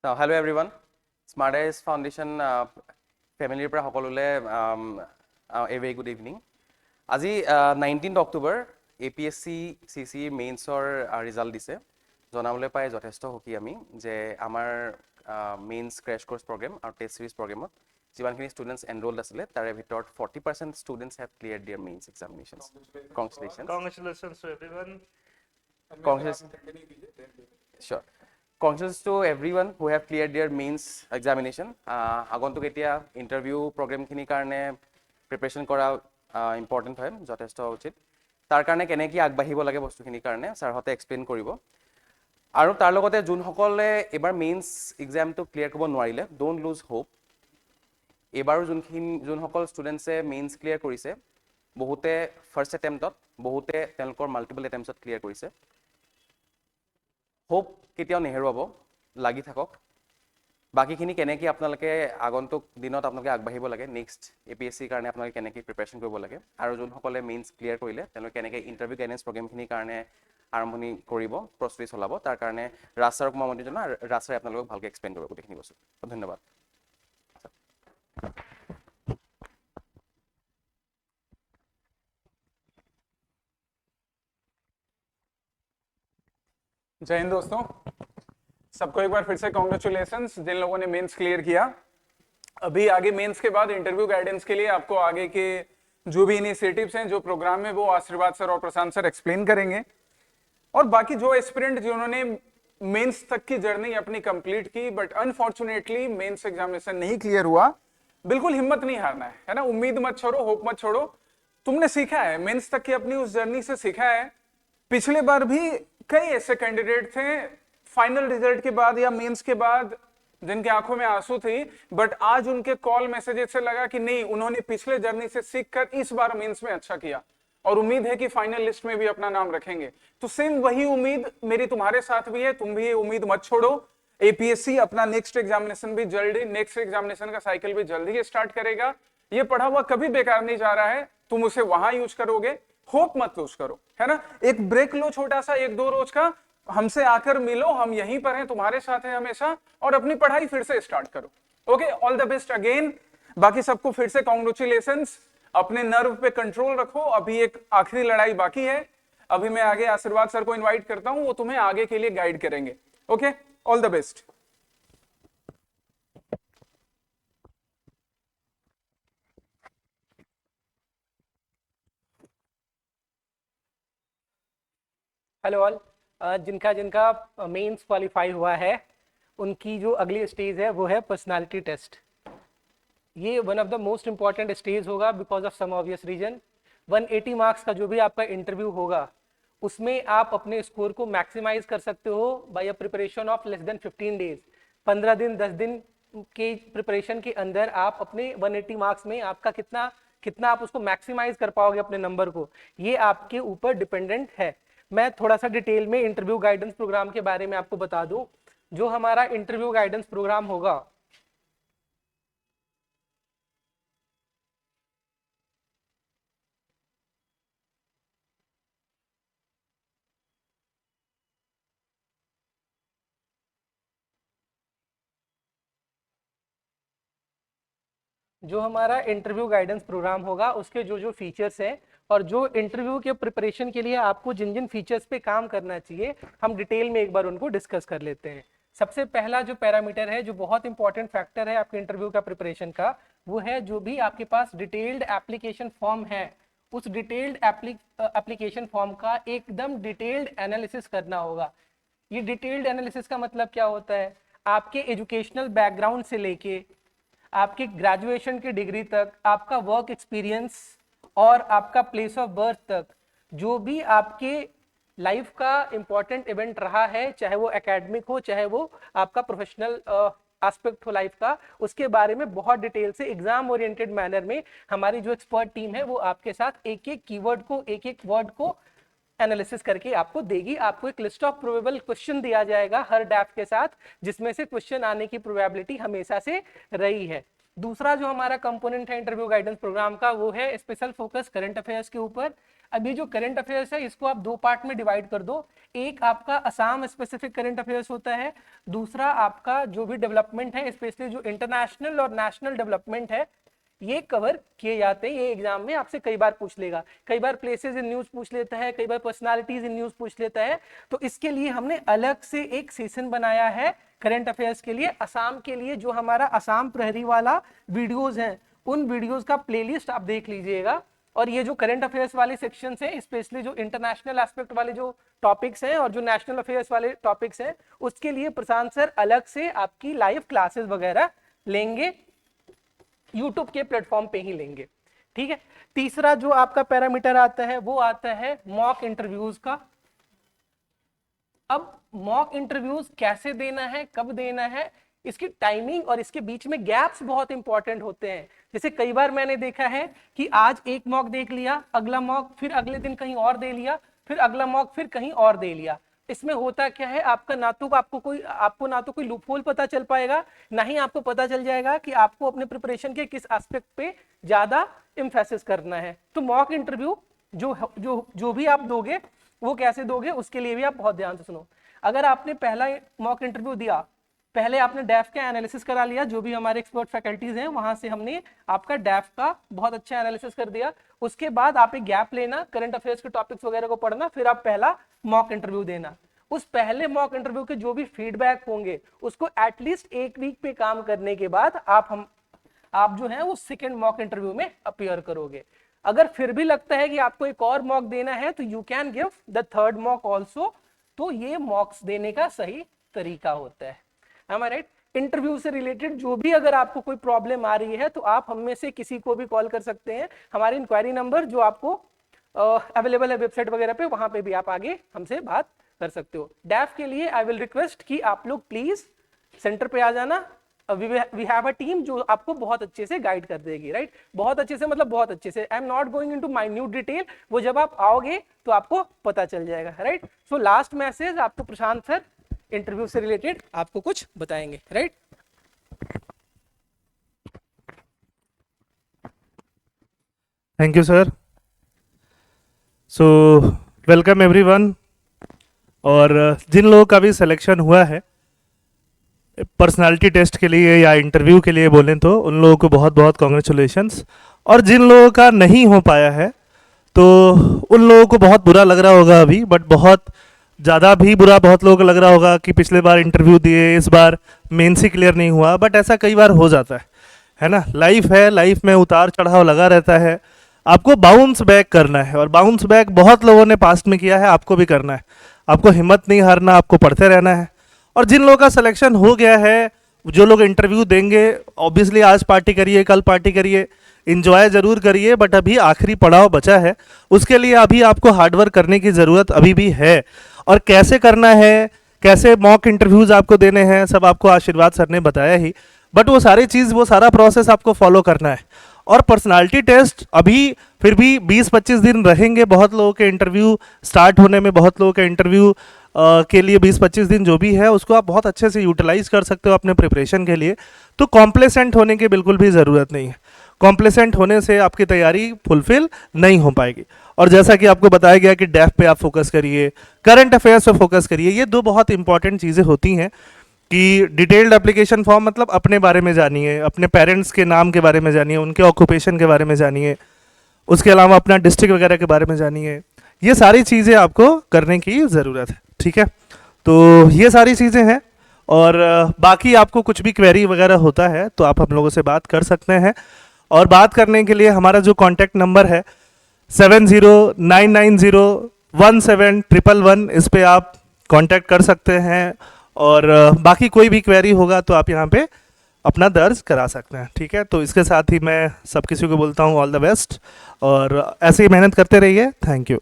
Hello everyone. Smart Eyes Foundation ফেমিলিৰ পৰা সকলোলে a very good evening. আজি 19 অক্টোবৰ APSC CC মেইনছৰ ৰিজাল্ট দিছে। জনাবলৈ পাই যথেষ্ট সুখী আমি যে আমাৰ মেইনছ ক্ৰেছ কোৰ্ছ প্ৰগ্ৰেম আৰু টেষ্ট সিৰিজ প্ৰগ্ৰেমত যিমানখিনি ষ্টুডেণ্টছ এনৰোল্ড আছিলে তাৰে ভিতৰত 40% students have cleared their mains examinations. Congratulations to everyone. Sure. Congratulations to everyone who have cleared their mains examination. আগন্তুক এতিয়া ইণ্টাৰভিউ প্ৰগ্ৰেমখিনিৰ কাৰণে প্ৰিপেৰেশ্যন কৰা ইম্পৰ্টেণ্ট হয়, যথেষ্ট উচিত। তাৰ কাৰণে কেনেকৈ আগবাঢ়িব লাগে বস্তুখিনিৰ কাৰণে ছাৰহঁতে এক্সপ্লেইন কৰিব। আৰু তাৰ লগতে যোনসকলে এইবাৰ মেইনছ এক্সামটো ক্লিয়াৰ কৰিব নোৱাৰিলে, ডোণ্ট লুজ হোপ। এইবাৰো যোনসকল ষ্টুডেণ্টছে মেইনছ ক্লিয়াৰ কৰিছে, বহুতে ফাৰ্ষ্ট এটেম্পটত, বহুতে তেওঁলোকৰ মাল্টিপল এটেম্পটত ক্লিয়াৰ কৰিছে। হোপ কেতিয়াও নেহেৰুৱাব, লাগি থাকক। বাকীখিনি কেনেকৈ আপোনালোকে আগন্তুক দিনত আপোনালোকে আগবাঢ়িব লাগে, নেক্সট APSCৰ কাৰণে আপোনালোকে কেনেকৈ প্ৰিপেৰেশ্যন কৰিব লাগে, আৰু যোনসকলে মেইনছ ক্লিয়াৰ কৰিলে তেওঁলোকে কেনেকৈ ইণ্টাৰভিউ গাইডেন্স প্ৰগ্ৰেমখিনিৰ কাৰণে আৰম্ভণি কৰিব, প্ৰস্তুতি চলাব, তাৰ কাৰণে ৰাজ ছাৰক মই আমন্ত্ৰণ জনাওঁ। ৰাজ ছাৰে আপোনালোকক ভালকৈ এক্সপ্লেইন কৰিব গোটেইখিনি বস্তু। ধন্যবাদ। जय हिंद दोस्तों, सबको एक बार फिर से कॉन्ग्रेचुलेशंस जिन लोगों ने मेंस क्लियर किया। अभी आगे मेंस के बाद इंटरव्यू गाइडेंस के लिए आपको आगे के जो भी इनिशिएटिव्स हैं, जो प्रोग्राम है, वो आशीर्वाद सर और प्रशांत सर एक्सप्लेन करेंगे। और बाकी जो एस्पिरेंट जिन्होंने मेंस तक की जर्नी अपनी कंप्लीट की बट अनफॉर्चुनेटली मेंस एग्जामिनेशन नहीं क्लियर हुआ, बिल्कुल हिम्मत नहीं हारना है ना। उम्मीद मत छोड़ो, होप मत छोड़ो। तुमने सीखा है, मेंस तक की अपनी उस जर्नी से सीखा है। पिछले बार भी कई ऐसे कैंडिडेट थे फाइनल रिजल्ट के बाद या मेंस के बाद जिनके आंखों में आंसू थी, बट आज उनके कॉल मैसेजेस से लगा कि नहीं, उन्होंने पिछले जर्नी से सीखकर इस बार मेंस में अच्छा किया और उम्मीद है कि फाइनल लिस्ट में भी अपना नाम रखेंगे। तो सेम वही उम्मीद मेरी तुम्हारे साथ भी है, तुम भी ये उम्मीद मत छोड़ो। APSC अपना नेक्स्ट एग्जामिनेशन भी जल्दी, नेक्स्ट एग्जामिनेशन का साइकिल भी जल्दी स्टार्ट करेगा। ये पढ़ा हुआ कभी बेकार नहीं जा रहा है, तुम उसे वहां यूज करोगे। होप मत लूज करो, है ना। एक ब्रेक लो छोटा सा, 1-2 रोज का, हमसे आकर मिलो, हम यहीं पर हैं, तुम्हारे साथ हैं हमेशा, और अपनी पढ़ाई फिर से स्टार्ट करो। Okay, all the best again. बाकी सबको फिर से कॉन्ग्रेचुलेशंस। अपने नर्व पे कंट्रोल रखो, अभी एक आखिरी लड़ाई बाकी है। अभी मैं आगे आशीर्वाद सर को इनवाइट करता हूं, वो तुम्हें आगे के लिए गाइड करेंगे। Okay, all the best. Hello all. जिनका जिनका मेंस क्वालिफाई हुआ है, उनकी जो अगली स्टेज है वो है पर्सनालिटी टेस्ट। ये one of the most important stage होगा because of some obvious reason. 180 marks का जो भी आपका इंटरव्यू होगा, उसमें आप अपने स्कोर को मैक्सिमाइज कर सकते हो by a preparation of less than 15 days. 15 दिन 10 दिन के प्रिपरेशन के अंदर आप अपने 180 मार्क्स में आपका कितना आप उसको मैक्सिमाइज कर पाओगे अपने नंबर को, ये आपके ऊपर डिपेंडेंट है। मैं थोड़ा सा डिटेल में इंटरव्यू गाइडेंस प्रोग्राम के बारे में आपको बता दूं। जो हमारा इंटरव्यू गाइडेंस प्रोग्राम होगा, उसके जो जो फीचर्स हैं और जो इंटरव्यू के प्रिपरेशन के लिए आपको जिन जिन फीचर्स पे काम करना चाहिए, हम डिटेल में एक बार उनको डिस्कस कर लेते हैं। सबसे पहला जो पैरामीटर है, जो बहुत इंपॉर्टेंट फैक्टर है आपके इंटरव्यू का प्रिपरेशन का, वो है जो भी आपके पास डिटेल्ड एप्लीकेशन फॉर्म है, उस डिटेल्ड एप्लीकेशन फॉर्म का एकदम डिटेल्ड एनालिसिस करना होगा। ये डिटेल्ड एनालिसिस का मतलब क्या होता है? आपके एजुकेशनल बैकग्राउंड से लेके आपके ग्रेजुएशन की डिग्री तक, आपका वर्क एक्सपीरियंस और आपका प्लेस ऑफ बर्थ तक, जो भी आपके लाइफ का इंपॉर्टेंट इवेंट रहा है, चाहे वो एकेडमिक हो, चाहे वो आपका प्रोफेशनल एस्पेक्ट हो लाइफ का, उसके बारे में बहुत डिटेल से एग्जाम ओरिएंटेड मैनर में हमारी जो एक्सपर्ट टीम है वो आपके साथ एक एक कीवर्ड को, एक एक वर्ड को एनालिसिस करके आपको देगी। आपको एक लिस्ट ऑफ प्रोबेबल क्वेश्चन दिया जाएगा हर डैप के साथ, जिसमें से क्वेश्चन आने की प्रोबेबिलिटी हमेशा से रही है। दूसरा जो हमारा कंपोनेंट है इंटरव्यू गाइडेंस प्रोग्राम का, वो है स्पेशल फोकस करंट अफेयर्स के ऊपर। अब ये जो करंट अफेयर्स है इसको आप 2 पार्ट में डिवाइड कर दो। एक आपका असम स्पेसिफिक करंट अफेयर्स होता है, दूसरा आपका जो भी डेवलपमेंट है, स्पेशली जो इंटरनेशनल और नेशनल डेवलपमेंट है, ये कवर किए जाते हैं। ये एग्जाम में आपसे कई बार पूछ लेगा, कई बार प्लेसेस इन न्यूज पूछ लेता है, कई बार पर्सनालिटीज इन न्यूज पूछ लेता है। तो इसके लिए हमने अलग से एक सेशन बनाया है करंट अफेयर्स के लिए। असम के लिए जो हमारा असम प्रहरी वाला वीडियोस हैं, उन वीडियोस का प्लेलिस्ट आप देख लीजिएगा। और ये जो करंट अफेयर्स वाले सेक्शन हैं, स्पेशली जो इंटरनेशनल एस्पेक्ट वाले जो टॉपिक्स हैं और जो नेशनल अफेयर्स वाले टॉपिक्स हैं, उसके लिए प्रशांत सर अलग से आपकी लाइव क्लासेस वगैरह लेंगे, यूट्यूब के प्लेटफॉर्म पे ही लेंगे। ठीक है। तीसरा जो आपका पैरामीटर आता है वो आता है मॉक इंटरव्यूज का। अब मॉक इंटरव्यूज कैसे देना है, कब देना है, इसकी टाइमिंग और इसके बीच में गैप्स बहुत इंपॉर्टेंट होते हैं। जैसे कई बार मैंने देखा है कि आज एक मॉक देख लिया, अगला मॉक फिर अगले दिन कहीं और दे लिया, फिर अगला मॉक फिर कहीं और दे लिया। इसमें होता क्या है, आपको ना तो कोई लूपहोल पता चल पाएगा, ना ही आपको पता चल जाएगा कि आपको अपने प्रिपरेशन के किस एस्पेक्ट पे ज्यादा एम्फेसिस करना है। तो मॉक इंटरव्यू जो भी आप दोगे वो कैसे दोगे, उसके लिए भी आप बहुत ध्यान से सुनो। अगर आपने पहला मॉक इंटरव्यू दिया, पहले आपने डैफ का एनालिसिस करा लिया, जो भी हमारे एक्सपर्ट फैकल्टीज हैं वहां से हमने आपका डैफ का बहुत अच्छा एनालिसिस कर दिया। उसके बाद आप एक गैप लेना, करंट अफेयर्स के टॉपिक्स वगैरह को पढ़ना, फिर आप पहला मॉक इंटरव्यू देना। उस पहले मॉक इंटरव्यू के जो भी फीडबैक होंगे उसको एटलीस्ट 1 वीक पे काम करने के बाद आप जो है वो सेकेंड मॉक इंटरव्यू में अपीयर करोगे। अगर फिर भी लगता है कि आपको एक और मॉक देना है तो you can give the third mock also. तो ये मॉक्स देने का सही तरीका होता है। Am I right? इंटरव्यू से रिलेटेड जो भी अगर आपको कोई प्रॉब्लम आ रही है तो आप हम में से किसी को भी कॉल कर सकते हैं। हमारी इंक्वायरी नंबर जो आपको अवेलेबल है वेबसाइट वगैरह पे, वहां पे भी आप आगे हमसे बात कर सकते हो। डैफ के लिए आई विल रिक्वेस्ट कि आप लोग प्लीज सेंटर पे आ जाना। वी हैव अ टीम जो आपको बहुत अच्छे से गाइड कर देगी, राइट? बहुत अच्छे से मतलब बहुत अच्छे से। I am not going into minute detail, वो जब आप आओगे तो आपको पता चल जाएगा, राइट? सो लास्ट मैसेज आपको प्रशांत सर इंटरव्यू से रिलेटेड आपको कुछ बताएंगे, right? Thank you sir. So welcome everyone. और जिन लोगों का भी सिलेक्शन हुआ है पर्सनालिटी टेस्ट के लिए या इंटरव्यू के लिए बोलें तो उन लोगों को बहुत बहुत कॉन्ग्रेचुलेशंस। और जिन लोगों का नहीं हो पाया है तो उन लोगों को बहुत बुरा लग रहा होगा अभी, बट बहुत ज़्यादा भी बुरा बहुत लोगों को लग रहा होगा कि पिछले बार इंटरव्यू दिए, इस बार मेंस ही क्लियर नहीं हुआ। बट ऐसा कई बार हो जाता है ना? लाइफ है, लाइफ में उतार चढ़ाव लगा रहता है। आपको बाउंस बैक करना है और बाउंस बैक बहुत लोगों ने पास्ट में किया है, आपको भी करना है। आपको हिम्मत नहीं हारना, आपको पढ़ते रहना है। और जिन लोगों का सिलेक्शन हो गया है, जो लोग इंटरव्यू देंगे, ऑब्वियसली आज पार्टी करिए, कल पार्टी करिए, इंजॉय ज़रूर करिए, बट अभी आखिरी पड़ाव बचा है। उसके लिए अभी आपको हार्डवर्क करने की ज़रूरत अभी भी है। और कैसे करना है, कैसे मॉक इंटरव्यूज़ आपको देने हैं, सब आपको आशीर्वाद सर ने बताया ही। बट वो सारी चीज़, वो सारा प्रोसेस आपको फॉलो करना है। और पर्सनालिटी टेस्ट अभी फिर भी 20-25 दिन रहेंगे। बहुत लोगों के इंटरव्यू स्टार्ट होने में, बहुत लोगों के इंटरव्यू के लिए 20-25 दिन जो भी है उसको आप बहुत अच्छे से यूटिलाइज कर सकते हो अपने प्रिपरेशन के लिए। तो कॉम्प्लेसेंट होने की बिल्कुल भी ज़रूरत नहीं है। कॉम्प्लेसेंट होने से आपकी तैयारी फुलफिल नहीं हो पाएगी। और जैसा कि आपको बताया गया कि डेफ पे आप फोकस करिए, करंट अफेयर्स पे फोकस करिए। ये दो बहुत इंपॉर्टेंट चीज़ें होती हैं कि डिटेल्ड एप्लीकेशन फॉर्म मतलब अपने बारे में जानिए, अपने पेरेंट्स के नाम के बारे में जानिए, उनके ऑक्यूपेशन के बारे में जानिए, उसके अलावा अपना डिस्ट्रिक्ट वगैरह के बारे में जानिए। ये सारी चीज़ें आपको करने की ज़रूरत है, ठीक है? तो ये सारी चीज़ें हैं। और बाकी आपको कुछ भी क्वेरी वगैरह होता है तो आप हम लोगों से बात कर सकते हैं। और बात करने के लिए हमारा जो कॉन्टैक्ट नंबर है 7099017111, इस पे आप कांटेक्ट कर सकते हैं। और बाकी कोई भी क्वेरी होगा तो आप यहाँ पे अपना दर्ज करा सकते हैं, ठीक है? तो इसके साथ ही मैं सब किसी को बोलता हूँ ऑल द बेस्ट, और ऐसे ही मेहनत करते रहिए। Thank you.